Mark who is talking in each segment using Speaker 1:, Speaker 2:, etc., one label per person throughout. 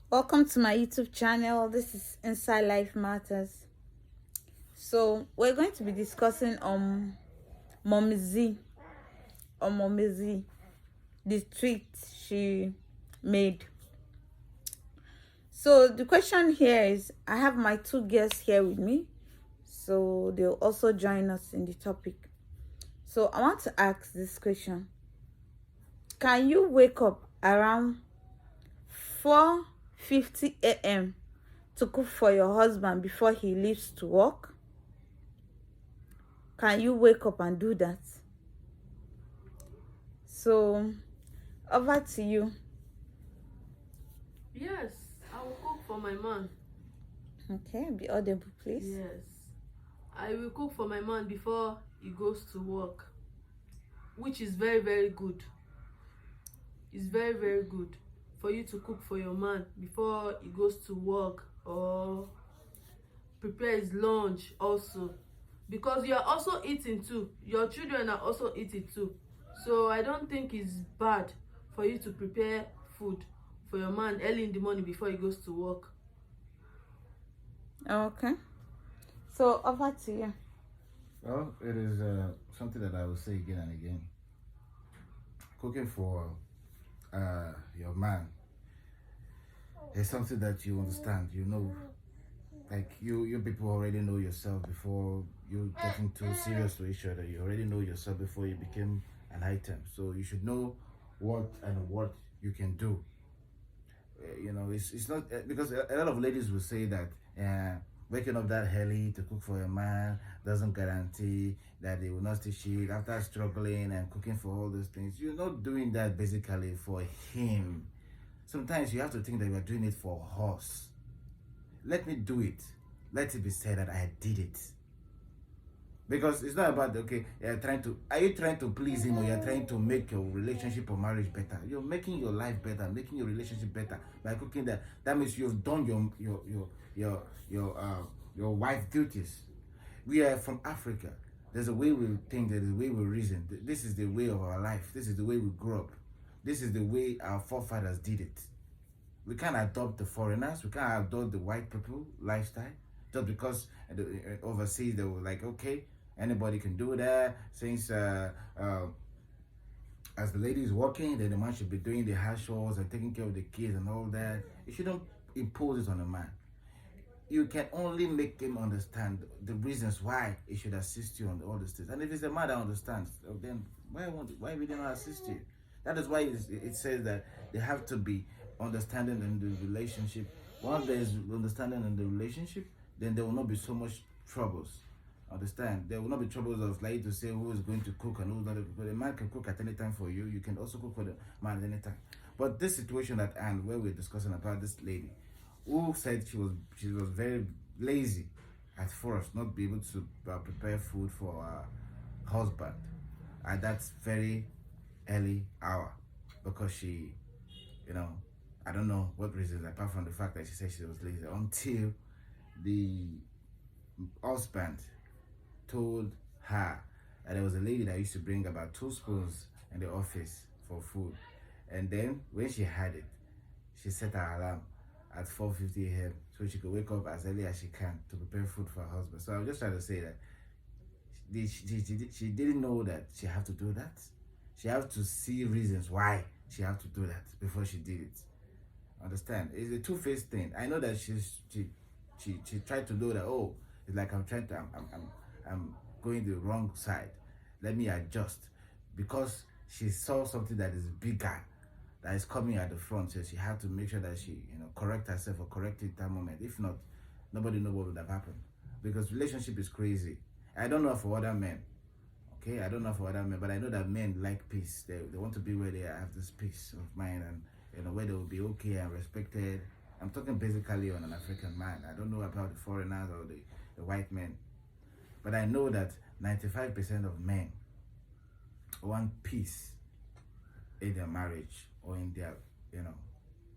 Speaker 1: Welcome to my YouTube channel. This is Inside Life Matters. So we're going to be discussing Mommy Z Mommy Z, the tweet she made. So the question here is, I have my two guests here with me, so they'll also join us in the topic. So I want to ask this question: can you wake up around 4:50 a.m. to cook for your husband before he leaves to work? Can you wake up and do that? So, over to you.
Speaker 2: Yes, I will cook for my man.
Speaker 1: Okay, be audible, please.
Speaker 2: Yes, I will cook for my man before he goes to work, which is very, very good. It's very, very good for you to cook for your man before he goes to work or prepare his lunch also, because you are also eating too. Your children are also eating too. So I don't think it's bad for you to prepare food for your man early in the morning before he goes to work.
Speaker 1: Okay. So, over to you.
Speaker 3: Well, it is something that I will say again and again. Cooking for your man is something that you understand. You know, like you people already know yourself before you get into serious with each other. You already know yourself before you became an item. So you should know what you can do. It's not because a lot of ladies will say that waking up that early to cook for a man doesn't guarantee that they will not still cheat after struggling and cooking for all those things. You're not doing that basically for him. Sometimes you have to think that you are doing it for us. Let me do it. Let it be said that I did it. Because it's not about are you trying to please him, or you're trying to make your relationship or marriage better? You're making your life better, making your relationship better by cooking that. That means you've done your wife duties. We are from Africa. There's a way we think, there's a way we reason. This is the way of our life. This is the way we grew up. This is the way our forefathers did it. We can't adopt the foreigners. We can't adopt the white people lifestyle just because overseas they were like, okay, anybody can do that. Since as the lady is working, then the man should be doing the house chores and taking care of the kids and all that. You shouldn't impose it on a man. You can only make him understand the reasons why he should assist you on all these things. And if it's a man that understands, then why we didn't assist you? That is why it says that they have to be understanding in the relationship. Once there is understanding in the relationship, then there will not be so much troubles. Understand? There will not be troubles of like to say who is going to cook and who's not. But a man can cook at any time for you. You can also cook for the man at any time. But this situation at hand, where we're discussing about this lady, who said she was very lazy at first, not be able to prepare food for her husband at that very early hour, because she, you know, I don't know what reasons apart from the fact that she said she was lazy, until the husband told her that there was a lady that used to bring about 2 spoons in the office for food, and then when she had it, she set her alarm at 4:50 a.m. so she could wake up as early as she can to prepare food for her husband. So I'm just trying to say that she didn't know that she had to do that. She had to see reasons why she had to do that before she did it. Understand? It's a two-faced thing. I know that she tried to do that. Oh, it's like I'm going the wrong side. Let me adjust, because she saw something that is bigger that is coming at the front. So she had to make sure that she correct herself or correct it that moment. If not, nobody know what would have happened, because relationship is crazy. I don't know for other men. Okay, I don't know for other men, but I know that men like peace. They want to be where they have this peace of mind, and where they will be okay and respected. I'm talking basically on an African man. I don't know about the foreigners or the white men, but I know that 95% of men want peace in their marriage or in their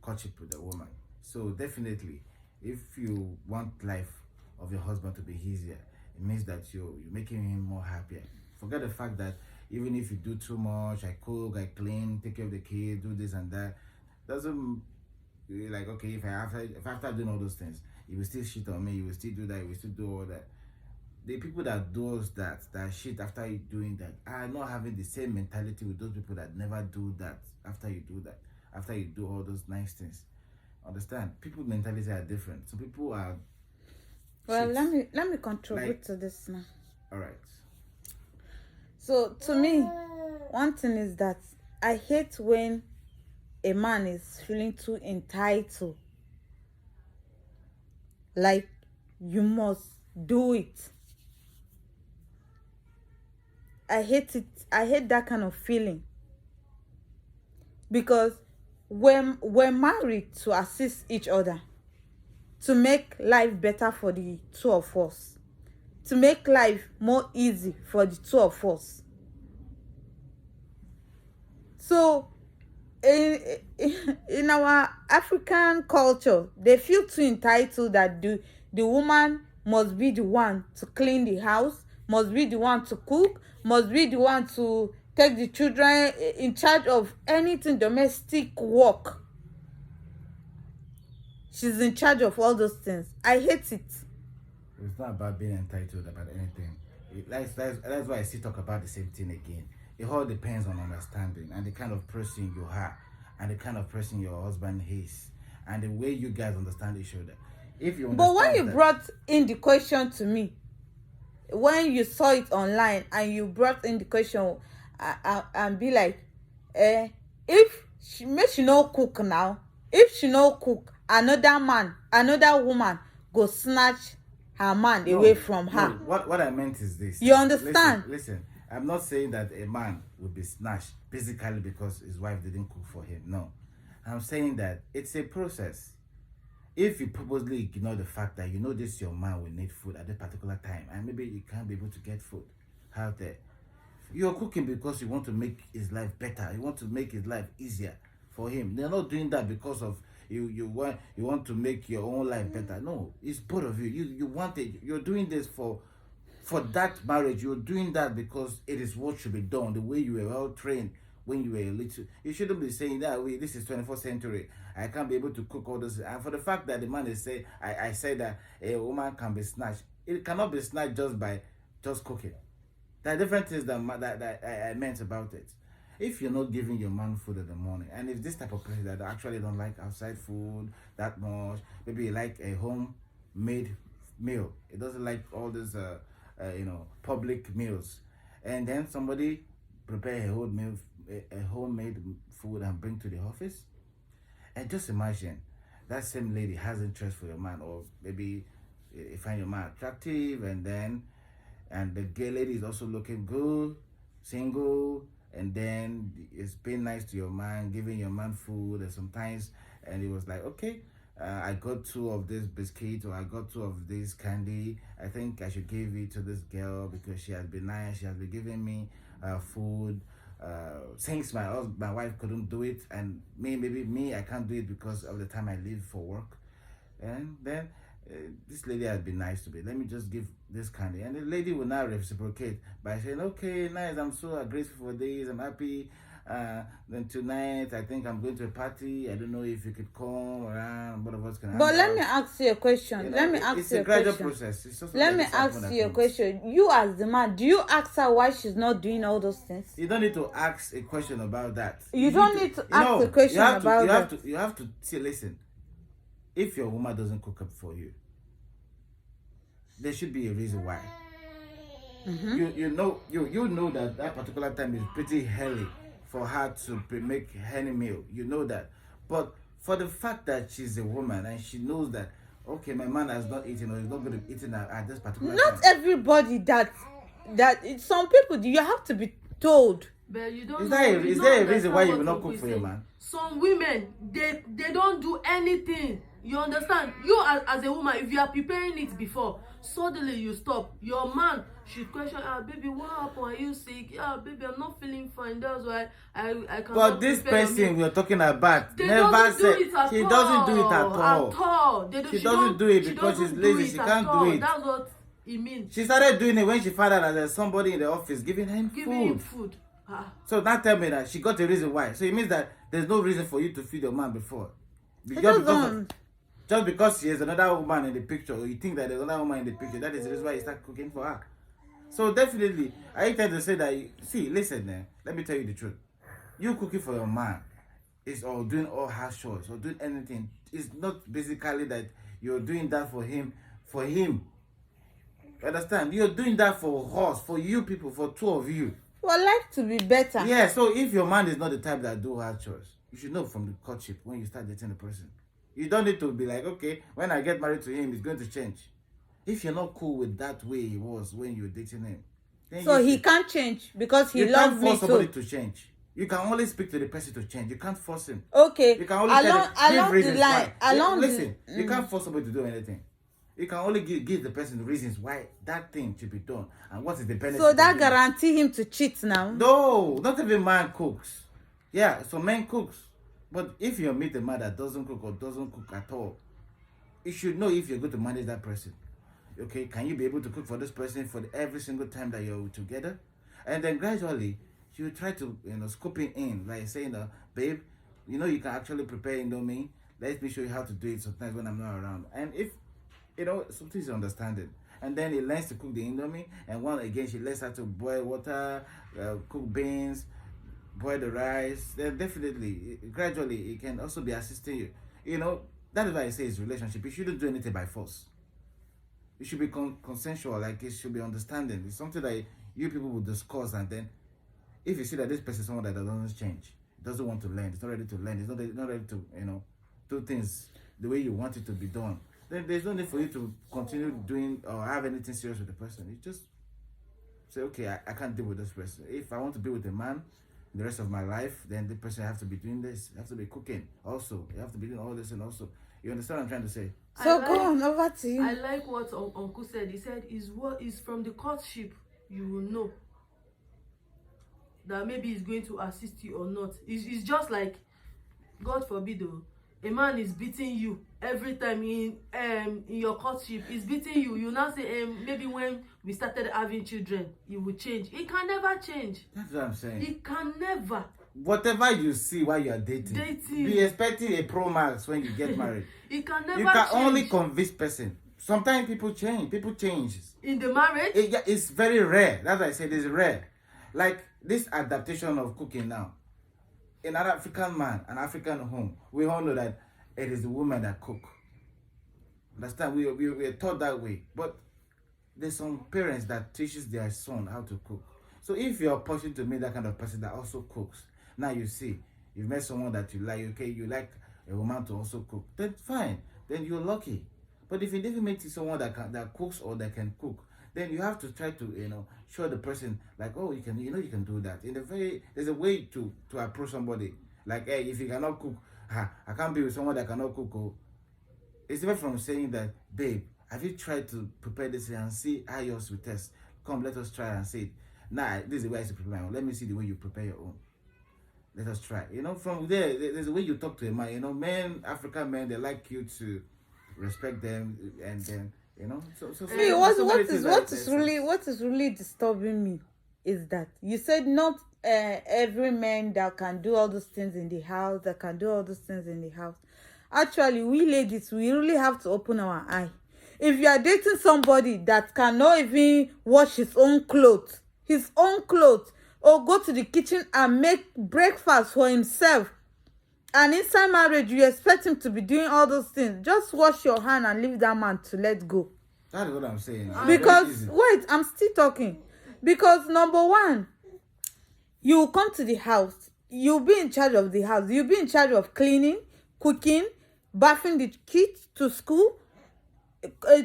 Speaker 3: courtship with a woman. So definitely, if you want life of your husband to be easier, it means that you're making him more happier. Forget the fact that even if you do too much, I cook, I clean, take care of the kids, do this and that, doesn't you're like, okay, if after doing all those things, you will still shit on me, you will still do that, you will still do all that. The people that does that shit after you doing that are not having the same mentality with those people that never do that after you do that, after you do all those nice things. Understand? People mentality are different. Some people are.
Speaker 1: Well,
Speaker 3: shit.
Speaker 1: let me contribute
Speaker 3: Like-
Speaker 1: to this now.
Speaker 3: All right.
Speaker 1: So to me, one thing is that I hate when a man is feeling too entitled. Like you must do it. I hate it. I hate that kind of feeling. Because we're married to assist each other, to make life better for the two of us, to make life more easy for the two of us. So in our African culture, they feel too entitled that the woman must be the one to clean the house, must be the one to cook, must be the one to take the children, in charge of anything domestic work. She's in charge of all those things. I hate it.
Speaker 3: It's not about being entitled about anything. That's why I still talk about the same thing again. It all depends on understanding and the kind of person you are and the kind of person your husband is and the way you guys understand each other. If you
Speaker 1: But when
Speaker 3: understand
Speaker 1: you
Speaker 3: that-
Speaker 1: brought in the question to me, when you saw it online and you brought in the question, and be like, if she make she no cook now, if she no cook, another man, another woman go snatch her man
Speaker 3: No,
Speaker 1: away from
Speaker 3: no,
Speaker 1: her.
Speaker 3: what I meant is this.
Speaker 1: You understand?
Speaker 3: Listen, I'm not saying that a man will be snatched physically because his wife didn't cook for him. No. I'm saying that it's a process. If you purposely ignore the fact that you know this your man will need food at a particular time and maybe you can't be able to get food out there, you're cooking because you want to make his life better, you want to make his life easier for him. They're not doing that because of you want to make your own life better. No, it's both of you. You want it. You're doing this for that marriage. You're doing that because it is what should be done, the way you were well trained when you were a little. You shouldn't be saying that way. This is 21st century. I can't be able to cook all this. And for the fact that the man is saying, I said that a woman can be snatched. It cannot be snatched just by just cooking. There are different things that I meant about it. If you're not giving your man food in the morning, and if this type of person that actually don't like outside food that much, maybe you like a homemade meal. It doesn't like all this public meals, and then somebody prepare a homemade food and bring to the office, and just imagine that same lady has interest for your man, or maybe you find your man attractive, and the gay lady is also looking good, single, and then it's being nice to your man, giving your man food, and sometimes, and it was like, okay, I got 2 of this biscuit, or I got 2 of this candy. I think I should give it to this girl because she has been nice. She has been giving me food. Since my wife couldn't do it, and maybe I can't do it because of the time I leave for work, and then this lady has been nice to me. Let me just give this candy, and the lady will now reciprocate by saying, "Okay, nice. I'm so grateful for this. I'm happy. Then tonight, I think I'm going to a party. I don't know if you could come around. Both of us can."
Speaker 1: But let me ask you a question.
Speaker 3: You know,
Speaker 1: Let me ask
Speaker 3: it's
Speaker 1: you
Speaker 3: a
Speaker 1: a
Speaker 3: gradual
Speaker 1: question.
Speaker 3: process. It's just
Speaker 1: Let
Speaker 3: like
Speaker 1: me
Speaker 3: this happen
Speaker 1: ask
Speaker 3: at
Speaker 1: you a
Speaker 3: once.
Speaker 1: question. You as the man, do you ask her why she's not doing all those things?
Speaker 3: You don't need to ask a question about that.
Speaker 1: You don't need to ask a question about that.
Speaker 3: You have to see. Listen, if your woman doesn't cook up for you, there should be a reason why. You know that particular time is pretty early for her to make any meal. You know that, but for the fact that she's a woman and she knows that, okay, my man has not eaten or is not going to be eating at this particular
Speaker 1: Not
Speaker 3: time.
Speaker 1: everybody some people you have to be told.
Speaker 2: But you don't
Speaker 3: Is
Speaker 2: know.
Speaker 3: there a reason why you will
Speaker 2: understand
Speaker 3: not
Speaker 2: what
Speaker 3: cook for
Speaker 2: we
Speaker 3: your
Speaker 2: say.
Speaker 3: man?
Speaker 2: Some women, they don't do anything. You understand? You as a woman, if you are preparing it before, suddenly you stop. Your man should question, baby, what happened? Are you sick? Baby, I'm not feeling fine. That's why I can't.
Speaker 3: But this person we're talking about
Speaker 2: They
Speaker 3: never
Speaker 2: doesn't
Speaker 3: said
Speaker 2: do it at
Speaker 3: she
Speaker 2: all.
Speaker 3: doesn't do it at all.
Speaker 2: At all.
Speaker 3: She doesn't do it because she's lazy. She can't do it.
Speaker 2: That's what it means.
Speaker 3: She started doing it when she found out that there's somebody in the office giving him
Speaker 2: Giving him
Speaker 3: food.
Speaker 2: food. Ah.
Speaker 3: So now tell me that she got a reason why. So it means that there's no reason for you to feed your man before. Just because there's another woman in the picture, or you think that there's another woman in the picture, that is the reason why you start cooking for her. So definitely, I tend to say that, listen, let me tell you the truth. You cooking for your man is or doing all house chores or doing anything. It's not basically that you're doing that for him. You understand? You're doing that for us, for you people, for two of you.
Speaker 1: For life to be better.
Speaker 3: Yeah, so if your man is not the type that do hard chores, you should know from the courtship when you start dating the person. You don't need to be like, okay, when I get married to him, it's going to change. If you're not cool with that way he was when you were dating him, then
Speaker 1: so he can't change because he loves me too.
Speaker 3: You can't force somebody to change. You can only speak to the person to change. You can't force him.
Speaker 1: Okay.
Speaker 3: You can only give reasons why.
Speaker 1: Listen,
Speaker 3: you can't force somebody to do anything. You can only give the person the reasons why that thing should be done and what is the benefit.
Speaker 1: So that guarantee him to cheat now?
Speaker 3: No, not every man cooks. Yeah, so men cooks. But if you meet a man that doesn't cook or doesn't cook at all, you should know if you're going to manage that person. Okay, can you be able to cook for this person for every single time that you're together? And then gradually, you try to, scoop it in, like saying, babe, you can actually prepare Indomie. Let me show you how to do it sometimes when I'm not around. And if, something's understanding. And then he learns to cook the Indomie. And one again, she learns how to boil water, cook beans, boil the rice. Then definitely, gradually, it can also be assisting you. That is why I say it's relationship. You shouldn't do anything by force. It should be consensual, like it should be understanding. It's something that you people will discuss, and then if you see that this person is someone that doesn't change, doesn't want to learn, it's not ready to learn, it's not ready to, do things the way you want it to be done, then there's no need for you to continue doing or have anything serious with the person. You just say, okay, I can't deal with this person. If I want to be with a man the rest of my life, then the person have to be doing this, have to be cooking also, you have to be doing all this and also. You understand what I'm trying to say?
Speaker 1: So go on, over to you.
Speaker 2: I like what Uncle said. He said, is from the courtship you will know that maybe he's going to assist you or not. It's just like, God forbid, a man is beating you every time in your courtship. He's beating you. You now say, maybe when we started having children, he will change. He can never change.
Speaker 3: That's what I'm saying.
Speaker 2: He can never.
Speaker 3: Whatever you see while you are dating, be expecting a Pro Max when you get married.
Speaker 2: He can never.
Speaker 3: You can
Speaker 2: change.
Speaker 3: only convince person. Sometimes people change. People change
Speaker 2: in the marriage.
Speaker 3: It's very rare. That's why I said it's rare. Like this adaptation of cooking now. In an African man, an African home, we all know that it is the woman that cook. Understand? We are taught that way. But there's some parents that teaches their son how to cook. So if you're pushing to meet that kind of person that also cooks, now you see, you've met someone that you like, okay, you like a woman to also cook, then fine, then you're lucky. But if you never meet someone that cooks or that can cook, then you have to try to, show the person like, oh, you can do that. There's a way to approach somebody. Like, hey, if you cannot cook, I can't be with someone that cannot cook. Oh. It's different from saying that, babe, have you tried to prepare this and see how yours will test? Come, let us try and see it. Nah, this is the way I should prepare my own. Let me see the way you prepare your own. Let us try. From there's a way you talk to a man. Men, African men, they like you to respect them, and then
Speaker 1: what is really disturbing me is that you said not every man that can do all those things in the house, Actually, we ladies, we really have to open our eye. If you are dating somebody that cannot even wash his own clothes, or go to the kitchen and make breakfast for himself, and inside marriage you expect him to be doing all those things, just wash your hand and leave that man to let go.
Speaker 3: That is what I'm saying.
Speaker 1: Because wait, I'm still talking. Because number one, you come to the house, you'll be in charge of the house, you'll be in charge of cleaning, cooking, bathing the kids to school,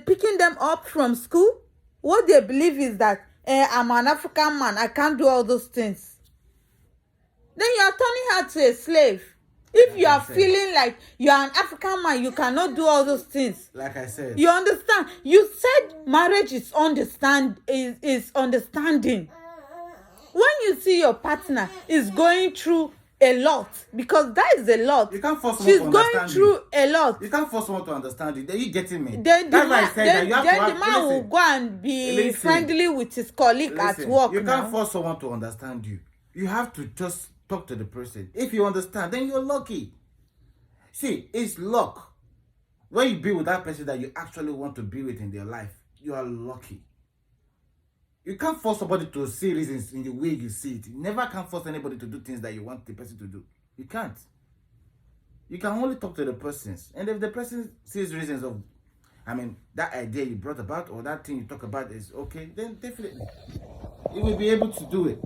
Speaker 1: picking them up from school. What they believe is that I'm an African man, I can't do all those things. Then you are turning her to a slave. If you are feeling like you are an African man, you cannot do all those things.
Speaker 3: Like I said.
Speaker 1: You understand? You said marriage is understanding. When you see your partner is going through a lot, because that is a lot.
Speaker 3: You can't force someone to understand you.
Speaker 1: She's going through a lot.
Speaker 3: You can't force someone to understand you. Are you getting me?
Speaker 1: Then the man will go and be friendly with his colleague at work.
Speaker 3: You can't force someone to understand you. You have to just talk to the person. If you understand, then you're lucky. See, it's luck. When you be with that person that you actually want to be with in their life, you are lucky. You can't force somebody to see reasons in the way you see it. You never can force anybody to do things that you want the person to do. You can't. You can only talk to the persons. And if the person sees reasons of, that idea you brought about or that thing you talk about is okay, then definitely you will be able to do it.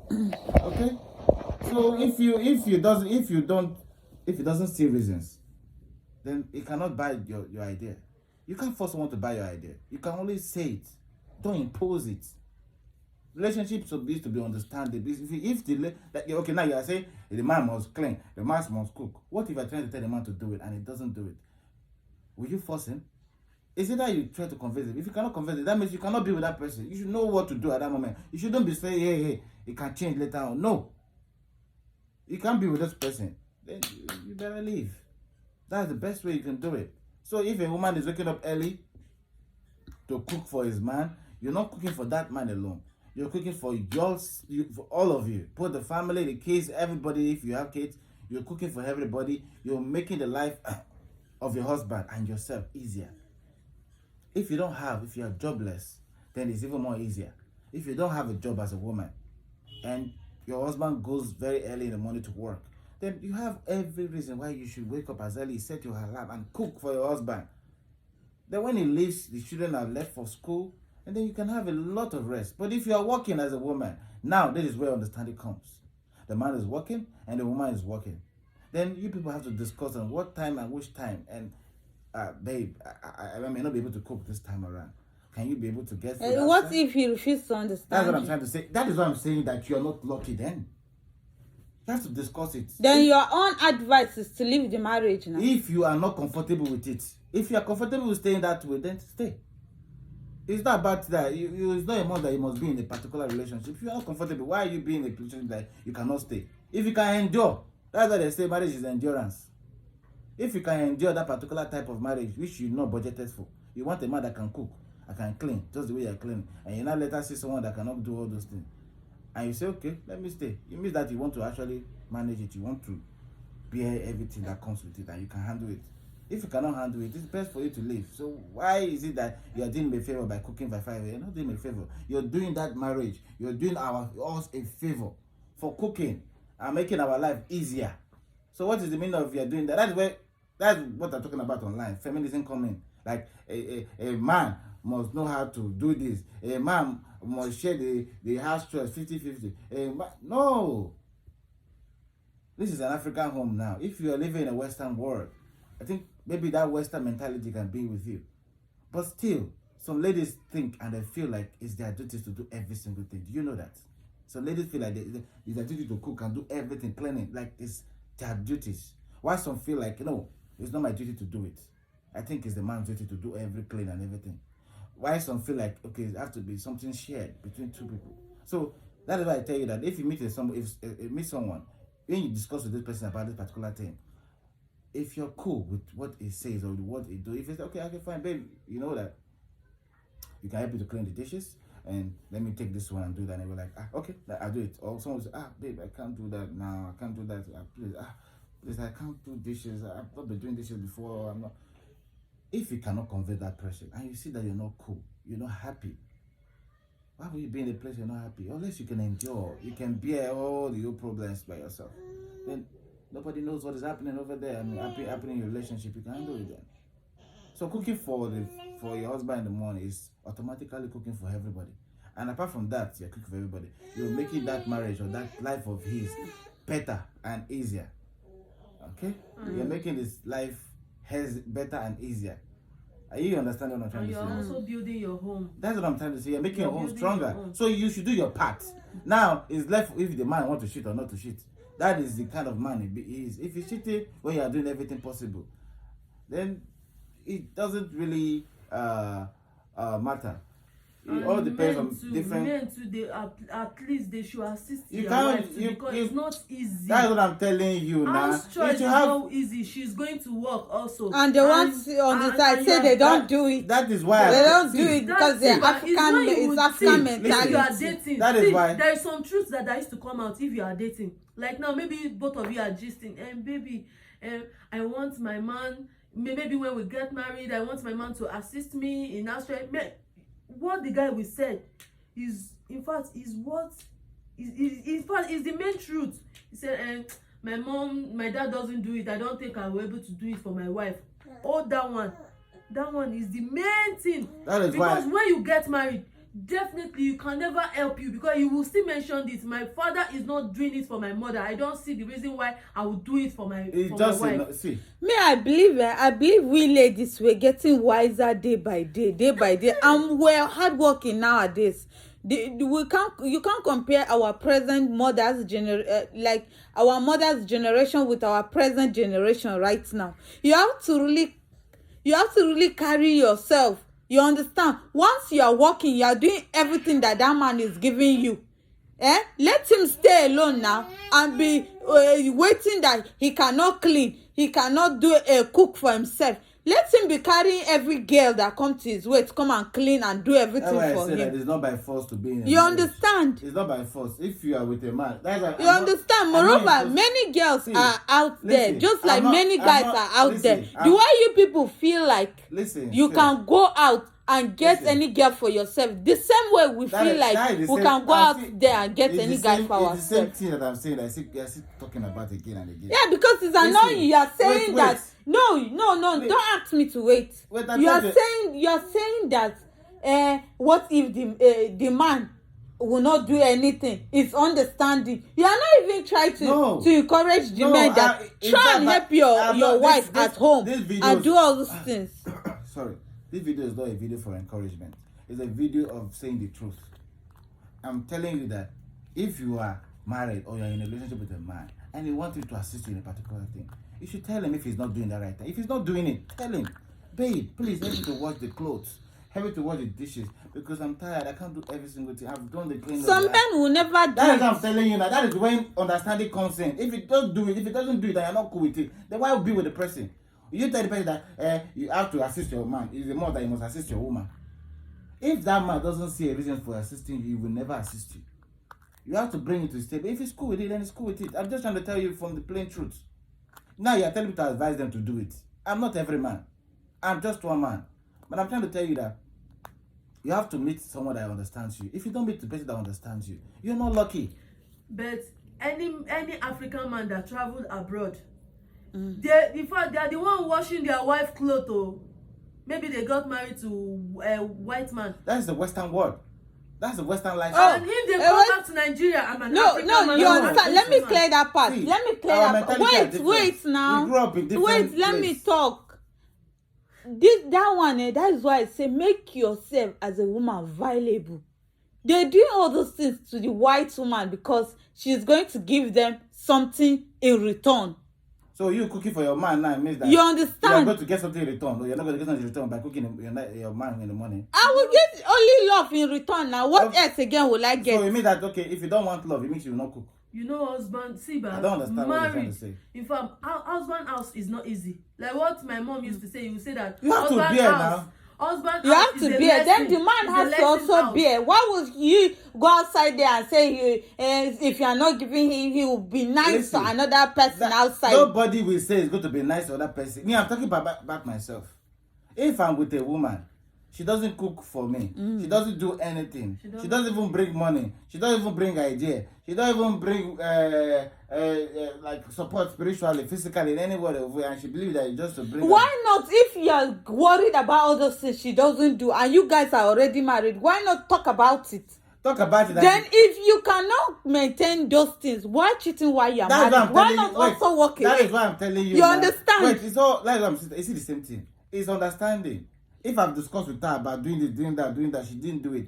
Speaker 3: Okay? So if it doesn't see reasons, then it cannot buy your idea. You can't force someone to buy your idea. You can only say it. Don't impose it. Relationships needs to be understandable. Okay, now you are saying the man must clean, the man must cook. What if I try to tell the man to do it and he doesn't do it? Will you force him? Is it that you try to convince him? If you cannot convince him, that means you cannot be with that person. You should know what to do at that moment. You shouldn't be saying, hey, it can change later on. No. You can't be with this person. Then you better leave. That's the best way you can do it. So if a woman is waking up early to cook for his man, you're not cooking for that man alone. You're cooking for for all of you. Both the family, the kids, everybody. If you have kids, you're cooking for everybody. You're making the life of your husband and yourself easier. If you're jobless, then it's even more easier. If you don't have a job as a woman and your husband goes very early in the morning to work, then you have every reason why you should wake up as early, set your alarm and cook for your husband. Then when he leaves, the children are left for school, and then you can have a lot of rest. But if you are working as a woman, now this is where understanding comes. The man is working and the woman is working. Then you people have to discuss on what time and which time. And babe, I may not be able to cook this time around. Can you be able to get food?
Speaker 1: What if he refuses to understand?
Speaker 3: That's what I'm trying to say. That is what I'm saying, that you're not lucky then. You have to discuss it.
Speaker 1: Then your own advice is to leave the marriage now.
Speaker 3: If you are not comfortable with it, if you are comfortable with staying that way, then stay. It's not about that. It's not a month that you must be in a particular relationship. If you are not comfortable, why are you being in a relationship that you cannot stay? If you can endure, that's why they say marriage is endurance. If you can endure that particular type of marriage, which you're not budgeted for, you want a man that can cook, I can clean, just the way you're cleaning, and you now later see someone that cannot do all those things, and you say, okay, let me stay. It means that you want to actually manage it. You want to bear everything that comes with it, and you can handle it. If you cannot handle it, it's best for you to leave. So why is it that you are doing me a favor by cooking by 5 a.m.? You're not doing me a favor. You're doing that marriage. You're doing us a favor for cooking and making our life easier. So what is the meaning of you're doing that? That's what I'm talking about online. Feminism coming. Like a man must know how to do this. A man must share the house chores 50-50. No. This is an African home now. If you are living in a Western world, I think maybe that Western mentality can be with you. But still, some ladies think and they feel like it's their duty to do every single thing. Do you know that? Some ladies feel like it's their duty to cook and do everything, cleaning, like it's their duties. While some feel like, no, it's not my duty to do it. I think it's the man's duty to do every clean and everything. Why some feel like, okay, it has to be something shared between two people. So that is why I tell you that if you meet someone, when you discuss with this person about this particular thing, if you're cool with what it says or what it do, if it's okay, fine, babe, you know that you can help me to clean the dishes, and let me take this one and do that. And we're like, okay, I'll do it. Or someone will say, babe, I can't do that now. I can't do that. Please, I can't do dishes. I've not been doing dishes before. I'm not. If you cannot convert that person and you see that you're not cool, you're not happy, why would you be in a place you're not happy? Unless you can endure, you can bear all your problems by yourself. Then nobody knows what is happening over there. Happening in your relationship, you can handle it then. So cooking for your husband in the morning is automatically cooking for everybody. And apart from that, you're cooking for everybody. You're making that marriage or that life of his better and easier. Okay? You're making this life better and easier. Are you understanding what I'm trying to say?
Speaker 2: You're also building your home.
Speaker 3: That's what I'm trying to say. You're making your home stronger. So you should do your part. Now, it's left if the man wants to cheat or not to cheat. That is the kind of man he is. If he's cheating when you are doing everything possible, then it doesn't really matter. It all depends on different.
Speaker 2: Men too, they at least they should assist
Speaker 3: You
Speaker 2: your
Speaker 3: can't-
Speaker 2: wife too,
Speaker 3: you-
Speaker 2: because
Speaker 3: you-
Speaker 2: it's not easy.
Speaker 3: That's what I'm telling you now.
Speaker 2: House chores is not easy. She's going to work also.
Speaker 1: And the ones on the side say they don't do it.
Speaker 3: That is why
Speaker 1: They don't do
Speaker 3: see,
Speaker 1: it because they're African. It's African
Speaker 2: If you are
Speaker 1: mentality.
Speaker 2: dating,
Speaker 3: That is why-
Speaker 2: there is some truths that used to come out if you are dating. Like now, maybe both of you are gisting, and baby, I want my man, maybe when we get married, I want my man to assist me in house chores. What the guy will said is, in fact, is what is the main truth. He said, my dad doesn't do it. I don't think I will be able to do it for my wife. Oh, that one is the main thing.
Speaker 3: That is
Speaker 2: because
Speaker 3: why,
Speaker 2: when you get married, definitely you can never help you, because you will still mention this. My father is not doing it for my mother. I don't see the reason why I would do it for my wife.
Speaker 3: See.
Speaker 1: Me, I believe we ladies were getting wiser day by day, and we're hardworking nowadays. You can't compare our present like our mother's generation with our present generation right now. You have to really carry yourself. You understand? Once you are working, you are doing everything that man is giving you. Let him stay alone now and be waiting that he cannot clean, he cannot do a cook for himself. Let him be carrying every girl that comes to his way to come and clean and do everything for him.
Speaker 3: That it's not by force to be in a
Speaker 1: You
Speaker 3: marriage.
Speaker 1: Understand?
Speaker 3: It's not by force. If you are with a man, that's why
Speaker 1: You understand? Moreover, many girls are out there, just like many guys are out there. The way you people feel like you can go out and get any girl for yourself, the same way we feel like we can go out there and get any guy for ourselves.
Speaker 3: It's the same thing that I'm saying. You're still talking about again and again.
Speaker 1: Yeah, because it's annoying. You are saying that. No, don't ask me to wait. You are saying that. What if the man will not do anything? It's understanding. You are not even trying to encourage the men that try and help your wife at home and do all those things.
Speaker 3: Sorry, this video is not a video for encouragement. It's a video of saying the truth. I'm telling you that if you are married or you're in a relationship with a man and he wants you to assist you in a particular thing, you should tell him if he's not doing the right thing. If he's not doing it, tell him, babe, please help me to wash the clothes, help me to wash the dishes, because I'm tired. I can't do every single thing. I've done the cleaning.
Speaker 1: Some men will never do.
Speaker 3: That is what I'm telling you now. That is when understanding comes in. If it doesn't do it, and you're not cool with it, then why would be with the person? You tell the person that you have to assist your man. It's the more that you must assist your woman. If that man doesn't see a reason for assisting you, he will never assist you. You have to bring it to his table. If he's cool with it, then he's cool with it. I'm just trying to tell you from the plain truth. Now you're telling me to advise them to do it. I'm not every man. I'm just one man. But I'm trying to tell you that you have to meet someone that understands you. If you don't meet the person that understands you, you're not lucky.
Speaker 2: But any African man that traveled abroad, in fact, they are the one washing their wife clothes. Oh, maybe they got married to a white man.
Speaker 3: That's the Western world. That's the Western lifestyle.
Speaker 2: And if they come back to Nigeria, I'm an African man.
Speaker 1: You understand? Let me clear that part.
Speaker 3: See,
Speaker 1: let me clear that part. Wait now.
Speaker 3: We grew up in different
Speaker 1: Wait, let me talk. That one, that is why I say make yourself as a woman valuable. They're doing all those things to the white woman because she's going to give them something in return.
Speaker 3: So you cooking for your man now means that
Speaker 1: you understand?
Speaker 3: You're going to get something in return. No, you're not going to get something in return by cooking your man in the morning.
Speaker 1: I will get only love in return now. What else again will I get?
Speaker 3: So it means that, okay, if you don't want love, it means you will not cook.
Speaker 2: You know, husband, see, but
Speaker 3: I don't understand what you're trying to say.
Speaker 2: In fact, husband house is not easy. Like what my mom used to say, you say that
Speaker 3: you have to bear now.
Speaker 2: Husband
Speaker 1: you have to bear. Then the man has to also bear. Why would you go outside there and say if you are not giving him, he will be nice to another person outside?
Speaker 3: Nobody will say it's going to be nice to another person. Me, I'm talking about myself. If I'm with a woman, she doesn't cook for me. She doesn't do anything. She doesn't even bring money. She doesn't even bring idea. She doesn't even bring like support spiritually, physically, in any way. And she believes that it's just to bring.
Speaker 1: Why not? If you're worried about all those things she doesn't do, and you guys are already married, why not talk about it?
Speaker 3: Talk about it.
Speaker 1: Then, if you cannot maintain those things, why cheating while you're married? Why not also work away?
Speaker 3: That is why I'm telling you.
Speaker 1: You understand?
Speaker 3: Wait, it's all like you see the same thing. It's understanding. If I've discussed with her about doing this, doing that, she didn't do it.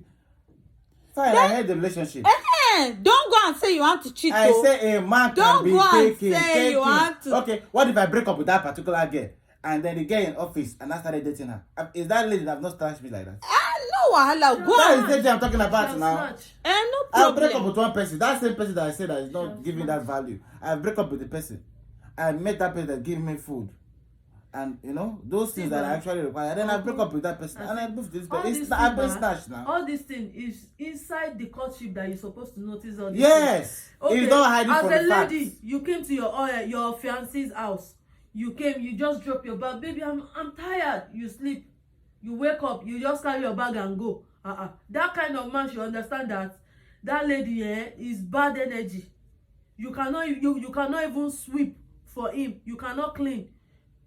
Speaker 3: Fine, I had the relationship.
Speaker 1: Don't go and say you want to cheat.
Speaker 3: I say a man can be taking.
Speaker 1: Don't go and say you want to.
Speaker 3: Okay, what if I break up with that particular girl and then the girl in office and I started dating her? Is that lady that have not touched me like that?
Speaker 1: No wahala. Go
Speaker 3: that
Speaker 1: on.
Speaker 3: is the thing I'm talking about now.
Speaker 1: No problem.
Speaker 3: I'll break up with one person. That same person that I said that is not giving that value. I break up with the person. I met that person that gave me food. And you know those things that I actually require. Then I break up with that person and I move this person. I've been snatched now.
Speaker 2: All this thing is inside the courtship that you're supposed to notice all this.
Speaker 3: Yes.
Speaker 2: Okay.
Speaker 3: It's not hiding from the
Speaker 2: facts. As a lady,
Speaker 3: facts.
Speaker 2: you came to your fiance's house. you came, you just drop your bag, baby, I'm tired, you sleep, you wake up, you just carry your bag and go. That kind of man should understand that that lady is bad energy. You cannot even sweep for him, you cannot clean,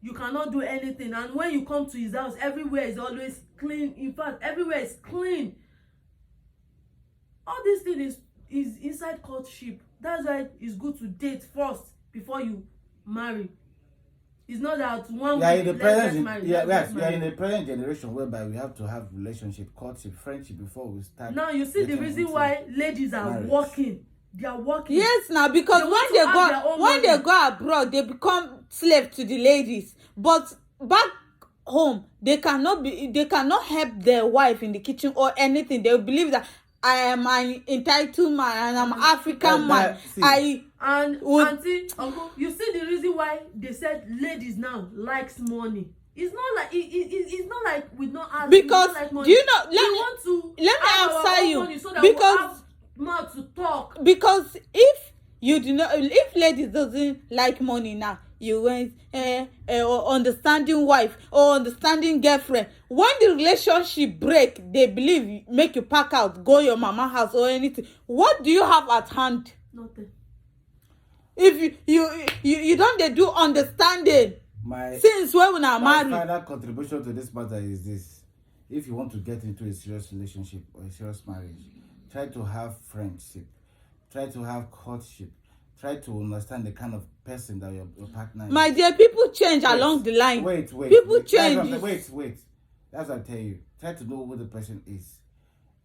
Speaker 2: you cannot do anything. And when you come to his house, everywhere is always clean. In fact, everywhere is clean. All this thing is inside courtship. That's why it's good to date first before you marry. It's not that one
Speaker 3: We are
Speaker 2: week
Speaker 3: in the
Speaker 2: let's
Speaker 3: present,
Speaker 2: get married,
Speaker 3: yeah,
Speaker 2: let's
Speaker 3: yes,
Speaker 2: get
Speaker 3: we are in
Speaker 2: married.
Speaker 3: the present generation whereby we have to have relationship, courtship, friendship before we start.
Speaker 2: Now you see the
Speaker 3: getting
Speaker 2: reason
Speaker 3: into
Speaker 2: why ladies are
Speaker 3: marriage.
Speaker 2: working. They are working.
Speaker 1: Yes, now because
Speaker 2: They
Speaker 1: when
Speaker 2: want
Speaker 1: they
Speaker 2: to have their
Speaker 1: go
Speaker 2: own
Speaker 1: when they
Speaker 2: money.
Speaker 1: go abroad, they become slave to the ladies. But back home, they cannot help their wife in the kitchen or anything. They believe that I am an entitled man and I'm African man.
Speaker 3: see.
Speaker 2: And
Speaker 1: Would-
Speaker 2: auntie, uncle, you see the reason why they said ladies now likes money. It's not like it's not like we don't ask.
Speaker 1: Because
Speaker 2: like money.
Speaker 1: do you know?
Speaker 2: We want to
Speaker 1: let me
Speaker 2: have our
Speaker 1: answer
Speaker 2: own
Speaker 1: you,
Speaker 2: money so that
Speaker 1: because-
Speaker 2: we have mouth to talk.
Speaker 1: Because if you do not, if ladies doesn't like money now, you went or understanding wife or understanding girlfriend. When the relationship break, they believe make you pack out, go your mama house or anything. What do you have at hand?
Speaker 2: Nothing.
Speaker 1: If you don't they do understanding
Speaker 3: My
Speaker 1: since when we are
Speaker 3: my
Speaker 1: married.
Speaker 3: final contribution to this matter is this: if you want to get into a serious relationship or a serious marriage, try to have friendship, try to have courtship, try to understand the kind of person that your partner is.
Speaker 1: My dear, people change along the line.
Speaker 3: Wait.
Speaker 1: People
Speaker 3: That's what I'm
Speaker 1: change.
Speaker 3: saying. Wait. That's what I tell you. Try to know who the person is.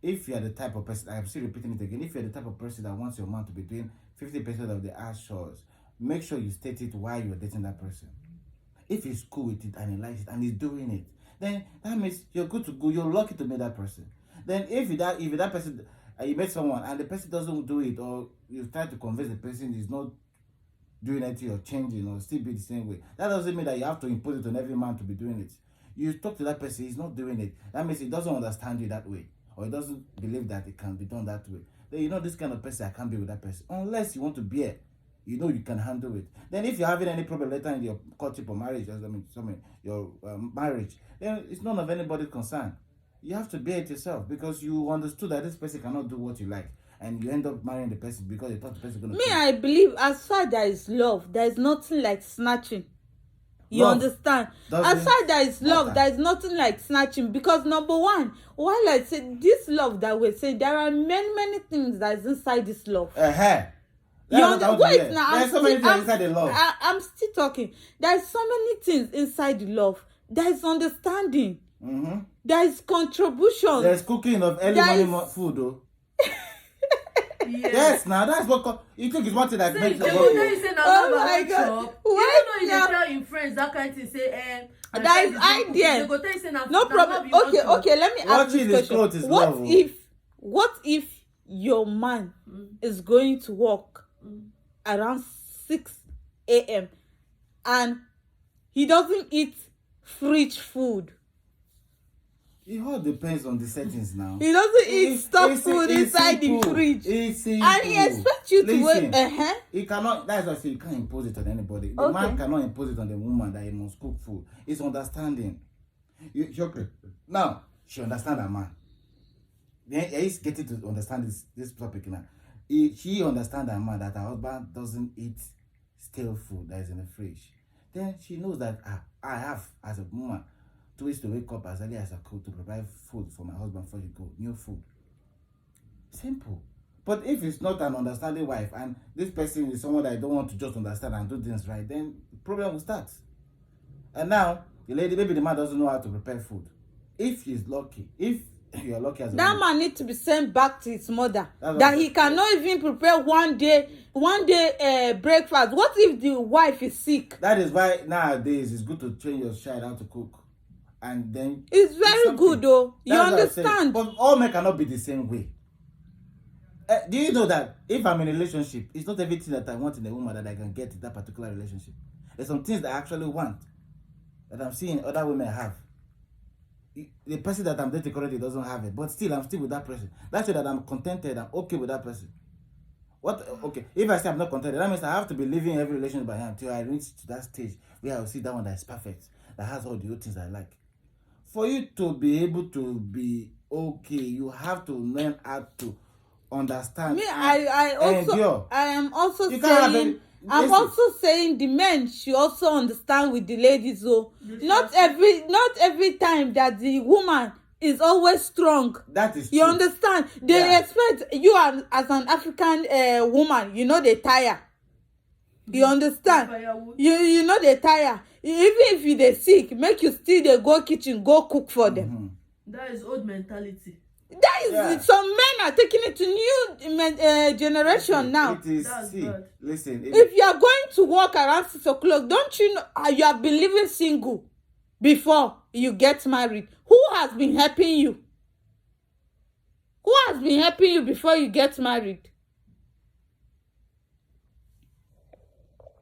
Speaker 3: If you are the type of person, I'm still repeating it again. If you're the type of person that wants your man to be doing 50% of the house chores, make sure you state it while you're dating that person. If he's cool with it and he likes it and he's doing it, then that means you're good to go. You're lucky to meet that person. Then if that person, you met someone and the person doesn't do it, or you try to convince the person is not doing anything or changing or still be the same way, that doesn't mean that you have to impose it on every man to be doing it. You talk to that person, he's not doing it. That means he doesn't understand you that way, or he doesn't believe that it can be done that way. Then you know this kind of person, I can't be with that person unless you want to bear. You know you can handle it. Then if you're having any problem later in your courtship or marriage, your marriage, then it's none of anybody's concern. You have to bear it yourself because you understood that this person cannot do what you like, and you end up marrying the person because you thought the person is going to.
Speaker 1: Me, I believe as far there is love, there is nothing like snatching. You
Speaker 3: Love
Speaker 1: understand?
Speaker 3: doesn't
Speaker 1: As far there is love,
Speaker 3: matter.
Speaker 1: there is nothing like snatching. Because number one, while I say this love that we're saying, there are many things that is inside this love. Wait now,
Speaker 3: There's so many things inside the love.
Speaker 1: I'm still talking. There's so many things inside the love. There is understanding.
Speaker 3: Mm-hmm.
Speaker 1: There is contribution.
Speaker 3: There's cooking of early
Speaker 1: There
Speaker 3: morning
Speaker 1: is-
Speaker 3: food, though.
Speaker 2: Yes.
Speaker 3: Yes, now that's what you think is one thing that
Speaker 2: Say,
Speaker 3: makes
Speaker 2: they
Speaker 3: the
Speaker 2: go tell
Speaker 3: world.
Speaker 2: you say na
Speaker 1: Oh
Speaker 2: love
Speaker 1: my
Speaker 2: and
Speaker 1: God.
Speaker 2: chop.
Speaker 1: Wait
Speaker 2: Even though you
Speaker 1: now.
Speaker 2: dey tell im friends that kind thing say na
Speaker 1: That
Speaker 2: friend
Speaker 1: is
Speaker 2: you dey cook,
Speaker 1: idea.
Speaker 2: they go tell you say na
Speaker 1: No
Speaker 2: na
Speaker 1: problem.
Speaker 2: love you want
Speaker 1: Okay,
Speaker 2: to.
Speaker 1: okay. Let me ask
Speaker 3: Watching
Speaker 1: this
Speaker 3: his
Speaker 1: question.
Speaker 3: clothes is love, oh.
Speaker 1: What if your man is going to work around 6 a.m. and he doesn't eat fridge food?
Speaker 3: It all depends on the settings now.
Speaker 1: He doesn't eat
Speaker 3: It's-
Speaker 1: stuff
Speaker 3: it's-
Speaker 1: food
Speaker 3: it's
Speaker 1: inside
Speaker 3: simple.
Speaker 1: the fridge.
Speaker 3: It's simple.
Speaker 1: And he expects you to wait.
Speaker 3: Listen, he cannot. That's why I say you can't impose it on anybody. The man
Speaker 1: Okay.
Speaker 3: cannot impose it on the woman that he must cook food. It's understanding. Okay. Now she understand her man. Then he's getting to understand this topic now. She understand her man that her husband doesn't eat stale food that is in the fridge. Then she knows that I have as a woman 2 weeks to wake up as early as I could to provide food for my husband before he go. New food. Simple. But if it's not an understanding wife and this person is someone that I don't want to just understand and do things right, then the problem will start. And now the lady, maybe the man doesn't know how to prepare food. If he's lucky, if you're lucky as a
Speaker 1: That
Speaker 3: woman,
Speaker 1: man needs to be sent back to his mother.
Speaker 3: That's
Speaker 1: That
Speaker 3: what-
Speaker 1: he cannot even prepare one day breakfast. What if the wife is sick?
Speaker 3: that is why nowadays it's good to train your child how to cook. And then
Speaker 1: It's very
Speaker 3: something.
Speaker 1: good though. You
Speaker 3: That's what I'm saying.
Speaker 1: understand?
Speaker 3: But all men cannot be the same way. Do you know that if I'm in a relationship, it's not everything that I want in a woman that I can get in that particular relationship. There's some things that I actually want that I'm seeing other women have. The person that I'm dating currently doesn't have it, but still I'm still with that person. That's why that I'm contented, I'm okay with that person. What? Okay, if I say I'm not contented, that means I have to be living every relationship by hand until I reach to that stage where I will see that one that is perfect, that has all the good things I like. For you to be able to be okay, you have to learn how to understand.
Speaker 1: Me, I also,
Speaker 3: endure.
Speaker 1: I am also
Speaker 3: You can't have
Speaker 1: saying,
Speaker 3: any-
Speaker 1: I'm
Speaker 3: listen.
Speaker 1: also saying the men should also understand with the ladies. So not every time that the woman is always strong.
Speaker 3: That is
Speaker 1: You
Speaker 3: true.
Speaker 1: understand? They
Speaker 3: Yeah.
Speaker 1: expect you as an African woman. You know they tire. You understand?
Speaker 2: Firewood.
Speaker 1: You know they tire. Even if you dey sick, make you still dey go kitchen go cook for them.
Speaker 3: Mhm.
Speaker 2: That is old mentality.
Speaker 1: That is
Speaker 3: Yeah.
Speaker 1: some men are taking it to new generation now.
Speaker 3: It is.
Speaker 2: That's
Speaker 3: See,
Speaker 2: bad.
Speaker 3: listen.
Speaker 1: If you are going to work around 6 o'clock, don't you know you have been living single before you get married? Who has been helping you? Who has been helping you before you get married?